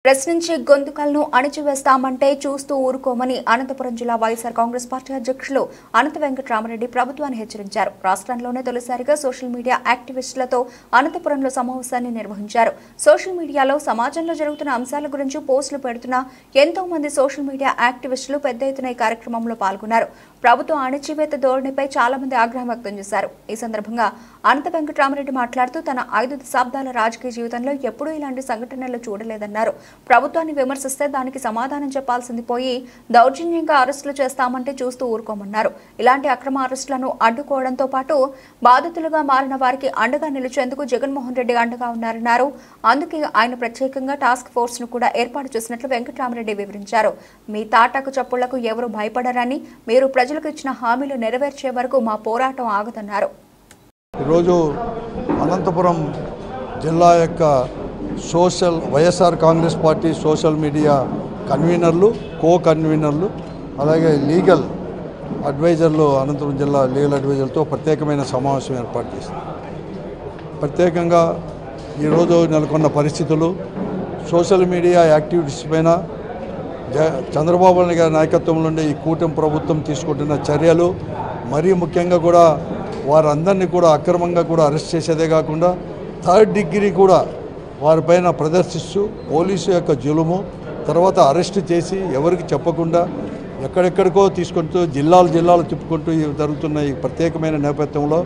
ప్రశ్నించే గొంతుకలను అణిచివేస్తామంటే చూస్తూ ఊరుకోమని అనంతపురం జిల్లా వైఎస్ఆర్ కాంగ్రెస్ పార్టీ అధ్యక్షులు అనంత వెంకటరామరెడ్డి ప్రభుత్వాన్ని హెచ్చరించారు. రాష్ట్రంలోనే తొలిసారిగా సోషల్ మీడియా యాక్టివిస్టులతో అనంతపురంలో సమావేశాన్ని నిర్వహించారు. సోషల్ మీడియాలో సమాజంలో జరుగుతున్న అంశాల గురించి పోస్టులు పెడుతున్న ఎంతో మంది సోషల్ మీడియా యాక్టివిస్టులు పెద్ద ఎత్తున ఈ కార్యక్రమంలో పాల్గొన్నారు. ప్రభుత్వం అణిచివేత ధోరణిపై చాలా మంది ఆగ్రహం వ్యక్తం చేశారు. ఈ సందర్భంగా అనంత వెంకటరామరెడ్డి మాట్లాడుతూ తన 5 దశాబ్దాల రాజకీయ జీవితంలో ఎప్పుడూ ఇలాంటి సంఘటనలు చూడలేదన్నారు. ప్రభుత్వాన్ని విమర్శిస్తే దానికి సమాధానం చెప్పాల్సింది పోయి దౌర్జన్యంగా అరెస్టులు చేస్తామంటే చూస్తూ ఊరుకోమన్నారు. ఇలాంటి అక్రమ అరెస్టులను అడ్డుకోవడంతో పాటు బాధితులుగా మారిన వారికి అండగా నిలిచేందుకు జగన్మోహన్ రెడ్డి అండగా ఉన్నారన్నారు. అందుకే ఆయన ప్రత్యేకంగా టాస్క్ ఫోర్స్ ను కూడా ఏర్పాటు చేసినట్లు వెంకటరామరెడ్డి వివరించారు. మీ తాటాకు చప్పుళ్లకు ఎవరు భయపడరని, మీరు ప్రజలకు ఇచ్చిన హామీలు నెరవేర్చే వరకు మా పోరాటం ఆగదన్నారు. ఈరోజు అనంతపురం జిల్లా యొక్క YSR Congress party social media కన్వీనర్లు, కో కన్వీనర్లు, అలాగే లీగల్ అడ్వైజర్లు, అనంతపురం జిల్లా లీగల్ అడ్వైజర్లతో ప్రత్యేకమైన సమావేశం ఏర్పాటు చేసింది. ప్రత్యేకంగా ఈరోజు నెలకొన్న పరిస్థితులు, సోషల్ మీడియా యాక్టివిటీస్ పైన చంద్రబాబు నాయుడు గారి నాయకత్వంలో ఉండే ఈ కూటమి ప్రభుత్వం తీసుకుంటున్న చర్యలు, మరీ ముఖ్యంగా కూడా వారందరినీ కూడా అక్రమంగా కూడా అరెస్ట్ చేసేదే కాకుండా 3rd డిగ్రీ కూడా వారిపైన ప్రదర్శిస్తూ పోలీసు యొక్క జులుము, తర్వాత అరెస్ట్ చేసి ఎవరికి చెప్పకుండా ఎక్కడెక్కడికో తీసుకుంటూ జిల్లాలు తిప్పుకుంటూ జరుగుతున్న ఈ ప్రత్యేకమైన నేపథ్యంలో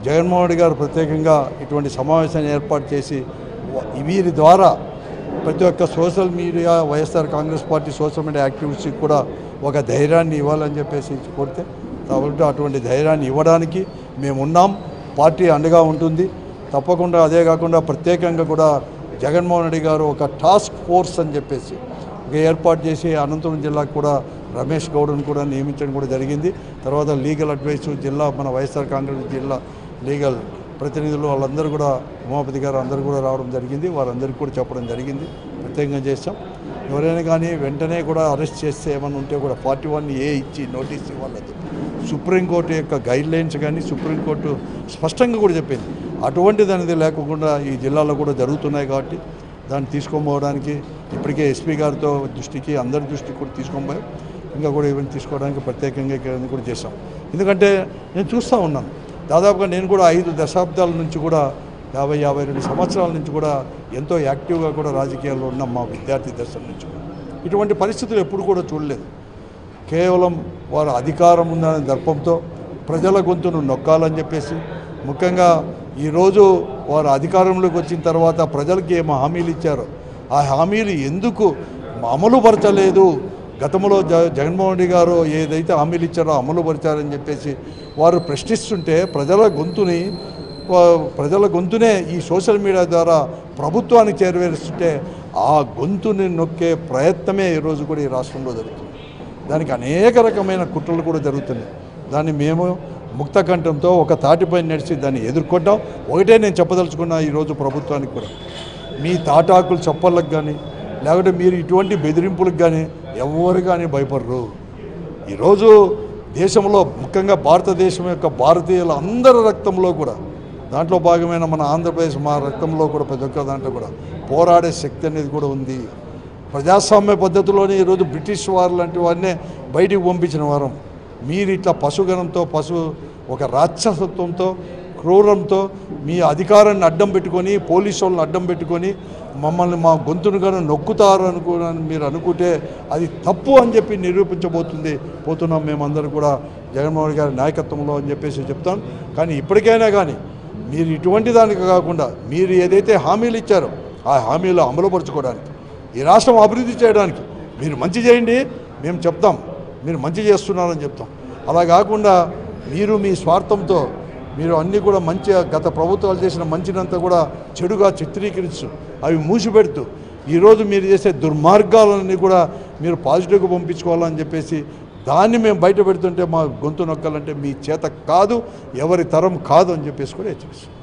జగన్మోహన్ రెడ్డి గారు ప్రత్యేకంగా ఇటువంటి సమావేశాన్ని ఏర్పాటు చేసి వీరి ద్వారా ప్రతి ఒక్క social media YSR Congress party social media యాక్టివిస్ట్కి కూడా ఒక ధైర్యాన్ని ఇవ్వాలని చెప్పేసి కోరితే, కాబట్టి అటువంటి ధైర్యాన్ని ఇవ్వడానికి మేమున్నాం. పార్టీ అండగా ఉంటుంది తప్పకుండా. అదే కాకుండా ప్రత్యేకంగా కూడా జగన్మోహన్ రెడ్డి గారు ఒక టాస్క్ ఫోర్స్ అని చెప్పేసి ఏర్పాటు చేసి అనంతపురం జిల్లాకు కూడా రమేష్ గౌడ్ను కూడా నియమించడం కూడా జరిగింది. తర్వాత లీగల్ అడ్వైస్ జిల్లా మన వైఎస్ఆర్ కాంగ్రెస్ జిల్లా లీగల్ ప్రతినిధులు వాళ్ళందరూ కూడా, ఉమాపతి గారు అందరూ కూడా రావడం జరిగింది. వారందరికీ కూడా చెప్పడం జరిగింది. ప్రత్యేకంగా చేస్తాం. ఎవరైనా కానీ వెంటనే కూడా అరెస్ట్ చేస్తే ఏమైనా ఉంటే కూడా 41A ఇచ్చి నోటీస్ ఇవ్వాలి. సుప్రీంకోర్టు యొక్క గైడ్లైన్స్ కానీ సుప్రీంకోర్టు స్పష్టంగా కూడా చెప్పింది. అటువంటిది అనేది లేకుండా ఈ జిల్లాలో కూడా జరుగుతున్నాయి. కాబట్టి దాన్ని తీసుకోపోవడానికి ఇప్పటికే ఎస్పీ గారితో దృష్టికి, అందరి దృష్టికి కూడా తీసుకొని ఇంకా కూడా ఈవెంట్ తీసుకోవడానికి ప్రత్యేకంగా ఇక్కడ కూడా చేశాం. ఎందుకంటే నేను చూస్తూ ఉన్నాను, దాదాపుగా నేను కూడా 5 దశాబ్దాల నుంచి కూడా 50-52 సంవత్సరాల నుంచి కూడా ఎంతో యాక్టివ్గా కూడా రాజకీయాల్లో ఉన్నాం. మా విద్యార్థి దశల నుంచి ఇటువంటి పరిస్థితులు ఎప్పుడు కూడా చూడలేదు. కేవలం వారు అధికారం ఉందనే దర్పంతో ప్రజల గొంతును నొక్కాలని చెప్పేసి, ముఖ్యంగా ఈరోజు వారు అధికారంలోకి వచ్చిన తర్వాత ప్రజలకి ఏమో హామీలు ఇచ్చారో ఆ హామీలు ఎందుకు అమలు పరచలేదు, గతంలో జగన్మోహన్ రెడ్డి గారు ఏదైతే హామీలు ఇచ్చారో అమలు పరిచారని చెప్పేసి వారు ప్రశ్నిస్తుంటే ప్రజల గొంతునే ఈ సోషల్ మీడియా ద్వారా ప్రభుత్వానికి చేరవేరుస్తుంటే ఆ గొంతుని నొక్కే ప్రయత్నమే ఈరోజు కూడా ఈ రాష్ట్రంలో జరుగుతుంది. దానికి అనేక రకమైన కుట్రలు కూడా జరుగుతున్నాయి. దాన్ని మేము ముక్తకంఠంతో ఒక తాటిపై నడిచి దాన్ని ఎదుర్కొంటాం. ఒకటే నేను చెప్పదలుచుకున్నా ఈరోజు ప్రభుత్వానికి కూడా, మీ తాటాకులు చప్పళ్ళకు కానీ లేకపోతే మీరు ఇటువంటి బెదిరింపులకు కానీ ఎవరు కానీ భయపడరు. ఈరోజు దేశంలో ముఖ్యంగా భారతదేశం యొక్క భారతీయుల అందరి రక్తంలో కూడా, దాంట్లో భాగమైన మన ఆంధ్రప్రదేశ్ మా రక్తంలో కూడా ప్రతి ఒక్క దాంట్లో కూడా పోరాడే శక్తి అనేది కూడా ఉంది. ప్రజాస్వామ్య పద్ధతిలోనే ఈరోజు బ్రిటిష్ వారు లాంటి వారినే బయటికి పంపించిన వారం. మీరు ఇట్లా పశుగణంతో ఒక రాక్షసత్వంతో క్రూరంతో మీ అధికారాన్ని అడ్డం పెట్టుకొని, పోలీసు వాళ్ళని అడ్డం పెట్టుకొని మమ్మల్ని మా గొంతును కానీ నొక్కుతారు మీరు అనుకుంటే అది తప్పు అని చెప్పి పోతున్నాం మేమందరూ కూడా జగన్మోహన్ గారి నాయకత్వంలో అని చెప్పేసి చెప్తాం. కానీ ఇప్పటికైనా కానీ మీరు ఇటువంటి దానికి కాకుండా మీరు ఏదైతే హామీలు ఇచ్చారో ఆ హామీలు అమలుపరచుకోవడానికి, ఈ రాష్ట్రం అభివృద్ధి చేయడానికి మీరు మంచి చేయండి, మేము చెప్తాం మీరు మంచి చేస్తున్నారని చెప్తాం. అలా కాకుండా మీరు మీ స్వార్థంతో మీరు అన్నీ కూడా మంచిగా గత ప్రభుత్వాలు చేసిన మంచినంతా కూడా చెడుగా చిత్రీకరిస్తూ అవి మూసిపెడుతూ ఈరోజు మీరు చేసే దుర్మార్గాలన్నీ కూడా మీరు పాజిటివ్గా పంపించుకోవాలని చెప్పేసి దాన్ని మేము బయట పెడుతుంటే మా గొంతు నొక్కాలంటే మీ చేత కాదు, ఎవరి తరం కాదు అని చెప్పేసి కూడా హెచ్చరిస్తాం.